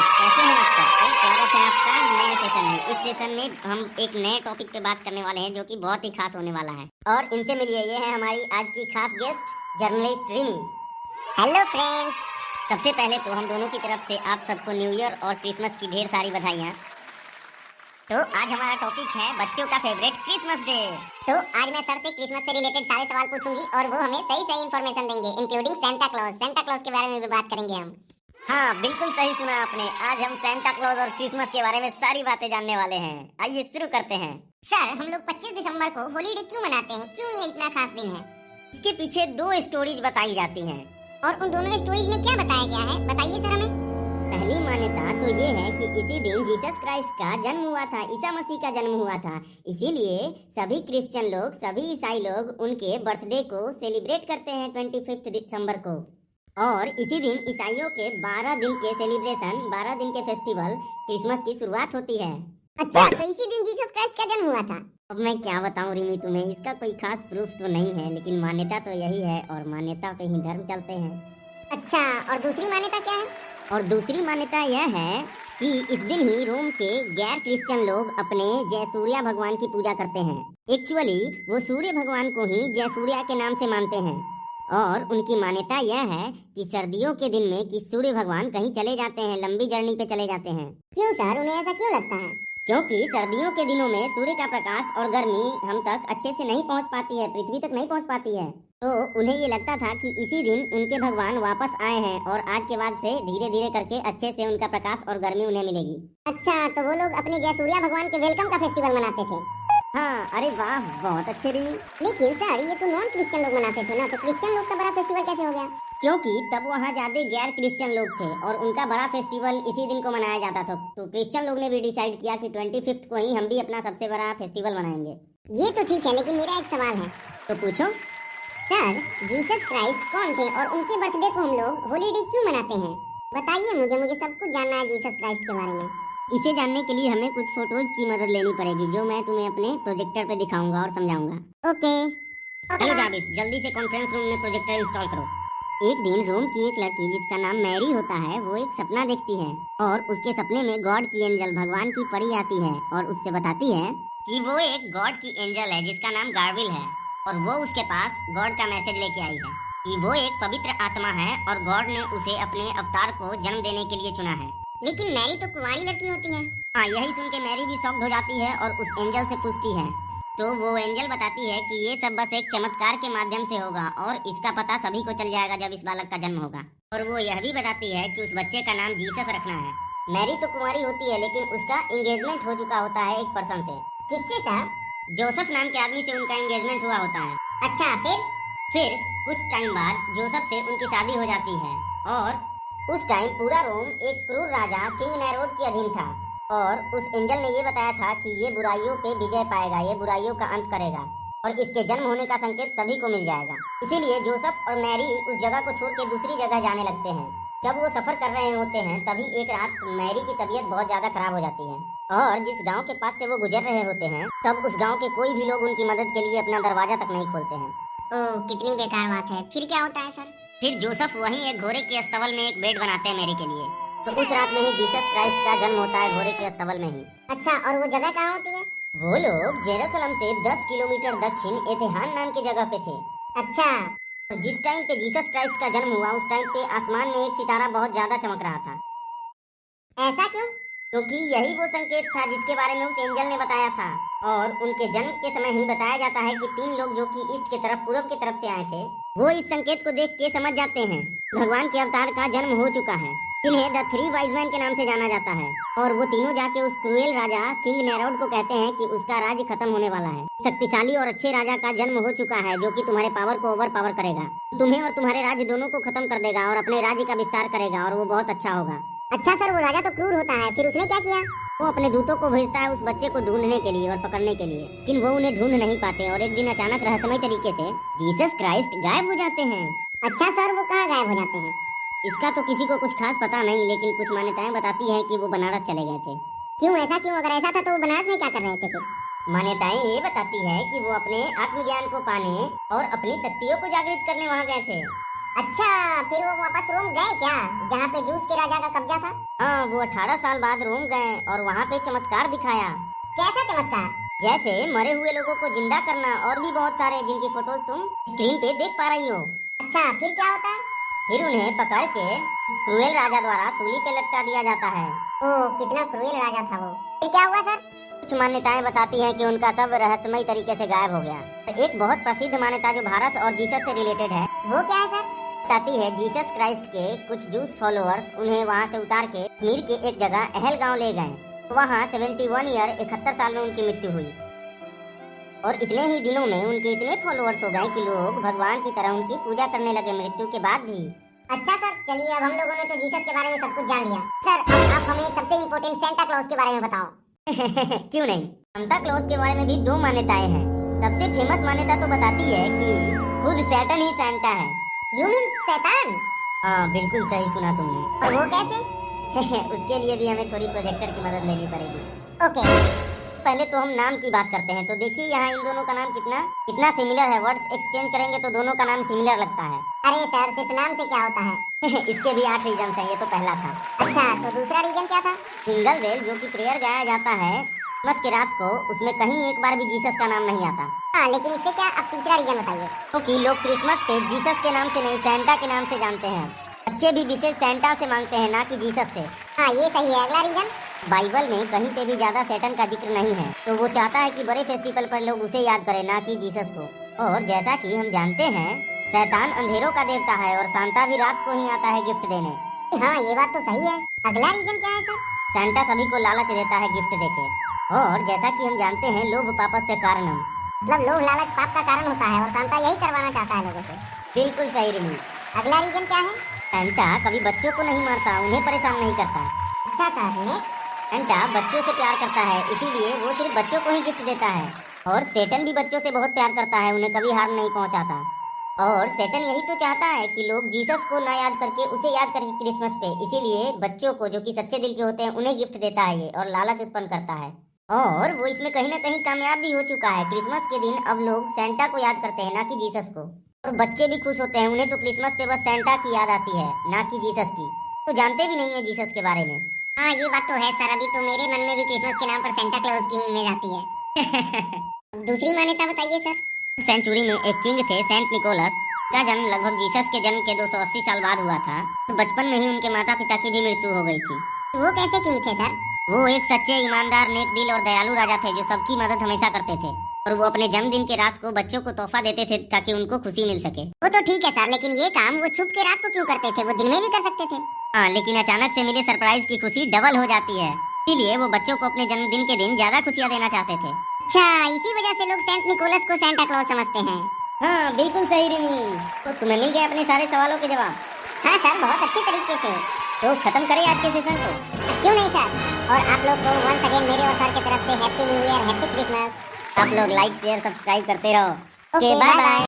कैसे हैं आप सब? तो स्वागत है आपका नए सेशन में। इस सेशन में हम एक नए टॉपिक पे बात करने वाले हैं जो कि बहुत ही खास होने वाला है। और इनसे मिलिए, ये है हमारी आज की खास guest journalist Rimi. Hello friends. सबसे पहले तो हम दोनों की तरफ से आप सबको न्यू ईयर और क्रिसमस की ढेर सारी बधाइयाँ। तो आज हमारा टॉपिक है बच्चों का फेवरेट क्रिसमस डे। तो आज मैं सर से क्रिसमस से रिलेटेड सारे सवाल पूछूंगी और वो हमें सही सही इन्फॉर्मेशन देंगे, इंक्लूडिंग सेंटा क्लॉज के बारे में भी बात करेंगे हम। हाँ, बिल्कुल सही सुना आपने। आज हम सेंटा क्लॉज और क्रिसमस के बारे में सारी बातें जानने वाले हैं। आइए शुरू करते हैं। सर, हम लोग 25 दिसंबर को होलीडे क्यों मनाते हैं? क्यों ये इतना खास दिन है? इसके पीछे 2 स्टोरीज बताई जाती हैं। और उन दोनों स्टोरीज में क्या बताया गया है, बताइए सर हमें। पहली मान्यता तो ये है कि इसी दिन जीसस क्राइस्ट का जन्म हुआ था, ईसा मसीह का जन्म हुआ था। इसीलिए सभी क्रिश्चियन लोग, सभी ईसाई लोग उनके बर्थडे को सेलिब्रेट करते हैं 25 दिसंबर को। और इसी दिन ईसाइयों के 12 दिन के सेलिब्रेशन, 12 दिन के फेस्टिवल क्रिसमस की शुरुआत होती है। अच्छा, तो इसी दिन जीसस क्राइस्ट का जन्म हुआ था। अब मैं क्या बताऊं रिमी तुम्हें, इसका कोई खास प्रूफ तो नहीं है, लेकिन मान्यता तो यही है और मान्यता पे ही धर्म चलते हैं। अच्छा, और दूसरी मान्यता क्या है? और दूसरी मान्यता यह है कि इस दिन ही रोम के गैर क्रिश्चियन लोग अपने जय सूर्या भगवान की पूजा करते हैं। एक्चुअली वो सूर्य भगवान को ही जय सूर्या के नाम से मानते हैं। और उनकी मान्यता यह है कि सर्दियों के दिन में कि सूर्य भगवान कहीं चले जाते हैं, लंबी जर्नी पे चले जाते हैं। क्यों सर, उन्हें ऐसा क्यों लगता है? क्योंकि सर्दियों के दिनों में सूर्य का प्रकाश और गर्मी हम तक अच्छे से नहीं पहुंच पाती है, पृथ्वी तक नहीं पहुंच पाती है। तो उन्हें ये लगता था कि इसी दिन उनके भगवान वापस आए हैं और आज के बाद से धीरे धीरे करके अच्छे से उनका प्रकाश और गर्मी उन्हें मिलेगी। अच्छा, तो वो लोग अपने जय सूर्या भगवान के वेलकम का फेस्टिवल मनाते थे। हाँ, अरे वाह, बहुत अच्छे रिमी। लेकिन सर, ये तो नॉन क्रिश्चियन लोग मनाते थे ना, तो क्रिश्चियन लोग का बड़ा फेस्टिवल कैसे हो गया? क्योंकि तब वहाँ ज्यादा गैर क्रिश्चियन लोग थे और उनका बड़ा फेस्टिवल इसी दिन को मनाया जाता था। तो क्रिश्चियन लोग ने भी डिसाइड किया कि 25 को ही हम भी अपना सबसे बड़ा फेस्टिवल मनाएंगे। ये तो ठीक है, लेकिन मेरा एक सवाल है। तो पूछो। सर, जीसस क्राइस्ट कौन थे और उनके बर्थडे को हम लोग होलीडे क्यों मनाते हैं? बताइए मुझे सब कुछ जानना है जीसस क्राइस्ट के बारे में। इसे जानने के लिए हमें कुछ फोटोज की मदद लेनी पड़ेगी, जो मैं तुम्हें अपने प्रोजेक्टर पे दिखाऊंगा और समझाऊंगा। ओके। हेलो जाविस, जल्दी से कॉन्फ्रेंस रूम में प्रोजेक्टर इंस्टॉल करो। एक दिन रोम की एक लड़की जिसका नाम मैरी होता है, वो एक सपना देखती है और उसके सपने में गॉड की एंजल, भगवान की परी आती है और उससे बताती है कि वो एक गॉड की एंजल है जिसका नाम गार्विल है और वो उसके पास गॉड का मैसेज लेके आई है कि वो एक पवित्र आत्मा है और गॉड ने उसे अपने अवतार को जन्म देने के लिए चुना है। लेकिन मैरी तो कुंवारी लड़की होती है। हाँ, यही सुन के मैरी भी शॉक्ड हो जाती है और उस एंजल से पूछती है। तो वो एंजल बताती है कि ये सब बस एक चमत्कार के माध्यम से होगा और इसका पता सभी को चल जाएगा जब इस बालक का जन्म होगा। और वो यह भी बताती है कि उस बच्चे का नाम जीसस रखना है। मैरी तो कुंवारी होती है, लेकिन उसका एंगेजमेंट हो चुका होता है एक पर्सन से। किससे सर? जोसेफ नाम के आदमी से उनका एंगेजमेंट हुआ होता है। अच्छा, फिर कुछ टाइम बाद जोसेफ से उनकी शादी हो जाती है और उस टाइम पूरा रोम एक क्रूर राजा किंग नेरोड के अधीन था और उस एंजल ने ये बताया था कि ये बुराइयों पे विजय पाएगा, ये बुराइयों का अंत करेगा और इसके जन्म होने का संकेत सभी को मिल जाएगा। इसीलिए जोसेफ और मैरी उस जगह को छोड़ के दूसरी जगह जाने लगते हैं। जब वो सफर कर रहे होते हैं तभी एक रात मैरी की तबीयत बहुत ज्यादा खराब हो जाती है और जिस गांव के पास से वो गुजर रहे होते हैं तब उस गांव के कोई भी लोग उनकी मदद के लिए अपना दरवाजा तक नहीं खोलते हैं। ओह, कितनी बेकार बात है। फिर क्या होता है सर? फिर जोसेफ वहीं एक घोड़े के अस्तबल में एक बेड बनाते हैं मैरी के लिए। तो उस रात में ही जीसस क्राइस्ट का जन्म होता है घोड़े के अस्तबल में ही। अच्छा, और वो जगह कहाँ होती है? वो लोग जेरूसलम से 10 किलोमीटर दक्षिण एथेहान नाम की जगह पे थे। अच्छा, और जिस टाइम पे जीसस क्राइस्ट का जन्म हुआ उस टाइम पे आसमान में एक सितारा बहुत ज्यादा चमक रहा था। ऐसा क्यों? क्योंकि यही वो संकेत था जिसके बारे में उस एंजल ने बताया था और उनके जन्म के समय ही बताया जाता है कि 3 लोग जो कि ईस्ट की तरफ, पूरब की तरफ से आए थे, वो इस संकेत को देख के समझ जाते हैं भगवान के अवतार का जन्म हो चुका है। इन्हें द 3 वाइज मैन के नाम से जाना जाता है और वो तीनों जाके उस क्रूएल राजा किंग नेरोड को कहते हैं कि उसका राज्य खत्म होने वाला है। शक्तिशाली और अच्छे राजा का जन्म हो चुका है जो कि तुम्हारे पावर को ओवर पावर करेगा, तुम्हें और तुम्हारे राज्य दोनों को खत्म कर देगा और अपने राज्य का विस्तार करेगा और वो बहुत अच्छा होगा। अच्छा सर, वो राजा तो क्रूर होता है, फिर उसने क्या किया? वो अपने दूतों को भेजता है उस बच्चे को ढूंढने के लिए और पकड़ने के लिए, लेकिन वो उन्हें ढूंढ नहीं पाते और एक दिन अचानक रहस्यमय तरीके से जीसस क्राइस्ट गायब हो जाते हैं। अच्छा सर, वो कहाँ गायब हो जाते हैं? इसका तो किसी को कुछ खास पता नहीं, लेकिन कुछ मान्यताएं बताती हैं कि वो बनारस चले गए थे। क्यों, ऐसा क्यों? अगर ऐसा था तो वो बनारस में क्या कर रहे थे फिर? मान्यताएं ये बताती है कि वो अपने आत्मज्ञान को पाने और अपनी शक्तियों को जागृत करने वहाँ गए थे। अच्छा, फिर वो वापस रोम गए क्या, जहाँ पे जूस के राजा का कब्जा था? हाँ, वो 18 साल बाद रोम गए और वहाँ पे चमत्कार दिखाया। कैसा चमत्कार? जैसे मरे हुए लोगों को जिंदा करना और भी बहुत सारे, जिनकी फोटोज तुम स्क्रीन पे देख पा रही हो। अच्छा, फिर क्या होता है? फिर उन्हें पकड़ के क्रूएल राजा द्वारा सूली पे लटका दिया जाता है। ओह, कितना क्रूएल राजा था वो। फिर क्या हुआ सर? कुछ मान्यताएं बताती हैं कि उनका सब रहस्यमय तरीके से गायब हो गया। एक बहुत प्रसिद्ध मान्यता जो भारत और जीसस से रिलेटेड है, वो क्या है सर? बताती है जीसस क्राइस्ट के कुछ जूस फॉलोअर्स उन्हें वहाँ से उतार के कश्मीर के एक जगह अहल गांव ले गए। तो वहाँ 71 ईयर 71 साल में उनकी मृत्यु हुई और इतने ही दिनों में उनके इतने फॉलोअर्स हो गए कि लोग भगवान की तरह उनकी पूजा करने लगे मृत्यु के बाद भी। अच्छा सर, चलिए अब हम लोगों ने तो जीसस के बारे में सब कुछ जान लिया। सर, अब आप हमें सबसे इम्पोर्टेंट सेंटा क्लॉज के बारे में बताओ। क्यों नहीं, सांता क्लॉज के बारे में भी 2 मान्यताएं हैं। सबसे फेमस मान्यता तो बताती है कि खुद सैटन ही सैंटा है। यू मीन शैतान? हाँ, बिल्कुल सही सुना तुमने। और वो कैसे? उसके लिए भी हमें थोड़ी प्रोजेक्टर की मदद लेनी पड़ेगी। ओके। पहले तो हम नाम की बात करते हैं। तो देखिए यहाँ इन दोनों का नाम कितना सिमिलर है। वर्ड्स एक्सचेंज करेंगे तो दोनों का नाम सिमिलर लगता है। अरे सर, सिर्फ नाम से क्या होता है? इसके भी 8 रीजन हैं। ये तो पहला था। अच्छा, तो दूसरा रीजन क्या था? सिंगल बेल, जो कि प्रेयर गाया जाता है क्रिसमस की रात को, उसमें कहीं एक बार भी जीसस का नाम नहीं आता। हाँ, लेकिन इससे क्या? अब तीसरा रीजन बताइए। क्योंकि लोग क्रिसमस पे जीसस के नाम से नहीं, सैंटा के नाम से जानते हैं। बच्चे भी विशेष सैंटा से मांगते हैं, ना कि जीसस से। हाँ, ये सही है। अगला रीजन? बाइबल में कहीं पे भी ज्यादा सैटन का जिक्र नहीं है, तो वो चाहता है कि बड़े फेस्टिवल पर लोग उसे याद करें, ना कि जीसस को। और जैसा कि हम जानते हैं, शैतान अंधेरों का देवता है और सांता भी रात को ही आता है गिफ्ट देने। हाँ, ये बात तो सही है। अगला रीजन क्या है सर? सैंटा सभी को लालच देता है गिफ्ट देके। और जैसा कि हम जानते हैं, लोभ पापस से कारणम, मतलब लोभ लालच पाप का कारण होता है और सांता यही करवाना चाहता है लोगों से। बिल्कुल सही रिमी। अगला रीजन क्या है? सैंटा कभी बच्चों को नहीं मारता, उन्हें परेशान नहीं करता। अच्छा सर, नेक्स्ट? सैंटा बच्चों से प्यार करता है, इसीलिए वो सिर्फ बच्चों को ही गिफ्ट देता है। और सैटन भी बच्चों से बहुत प्यार करता है, उन्हें कभी हार्म नहीं पहुंचाता। और सैटन यही तो चाहता है कि लोग जीसस को ना याद करके उसे याद करके क्रिसमस पे, इसीलिए बच्चों को जो कि सच्चे दिल के होते हैं उन्हें गिफ्ट देता है ये, और लालच उत्पन्न करता है। और वो इसमें कहीं ना कहीं कामयाब भी हो चुका है। क्रिसमस के दिन अब लोग सैंटा को याद करते हैं, ना कि जीसस को। और बच्चे भी खुश होते हैं, उन्हें तो क्रिसमस पे बस सैंटा की याद आती है, ना कि जीसस की। तो जानते भी नहीं है जीसस के बारे में। हाँ, ये बात तो है सर। अभी तो मेरे मन में भी क्रिसमस के नाम पर सेंटा क्लॉज की इमेज आती है। दूसरी मान्यता बताइए सर। सेंचुरी में एक किंग थे, सेंट निकोलस। का जन्म लगभग जीसस के जन्म के 280 साल बाद हुआ था। बचपन में ही उनके माता पिता की भी मृत्यु हो गई थी। वो कैसे किंग थे सर? वो एक सच्चे, ईमानदार, नेक दिल और दयालु राजा थे जो सबकी मदद हमेशा करते थे। और वो अपने जन्मदिन के रात को बच्चों को तोहफा देते थे ताकि उनको खुशी मिल सके। वो तो ठीक है सर, लेकिन ये काम वो छुप के रात को क्यों करते थे? वो दिन में भी कर सकते थे। हाँ, लेकिन अचानक से मिले सरप्राइज की खुशी डबल हो जाती है, इसीलिए वो बच्चों को अपने जन्मदिन के दिन ज्यादा खुशियाँ देना चाहते थे। अच्छा, इसी वजह से लोग सेंट निकोलस को सेंटा क्लॉज समझते हैं। हाँ, बिल्कुल सही रिमी। तो तुम्हें मिल गए अपने सारे सवालों के जवाब? हाँ सर, बहुत अच्छे तरीके से। तो खत्म करें आज के सेशन को? क्यों नहीं सर। और आप लोग को वंस अगेन मेरे और सर की तरफ से happy new year, happy Christmas. आप लोग लाइक शेयर सब्सक्राइब करते रहो। Okay, bye bye.